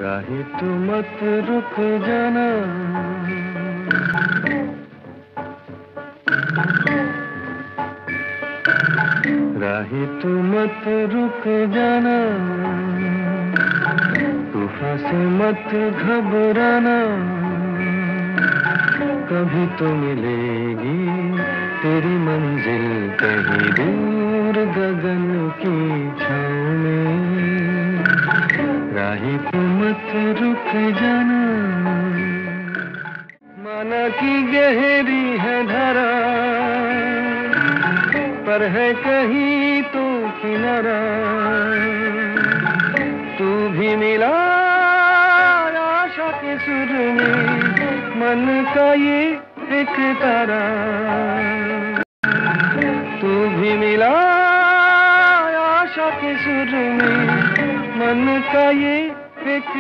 राही तू मत रुक जाना, राही तू मत रुक जाना, तूफान से मत घबराना, कभी तो मिलेगी तेरी मंजिल कहीं दूर गगन की छाँव में, राही तू मत रुक जाना। माना कि गहरी है धारा, पर है कहीं तो किनारा, तू भी मिला आशा के सुर में, मन का ये एक तारा, तू भी मिला आशा के सुर में, मन का ये एक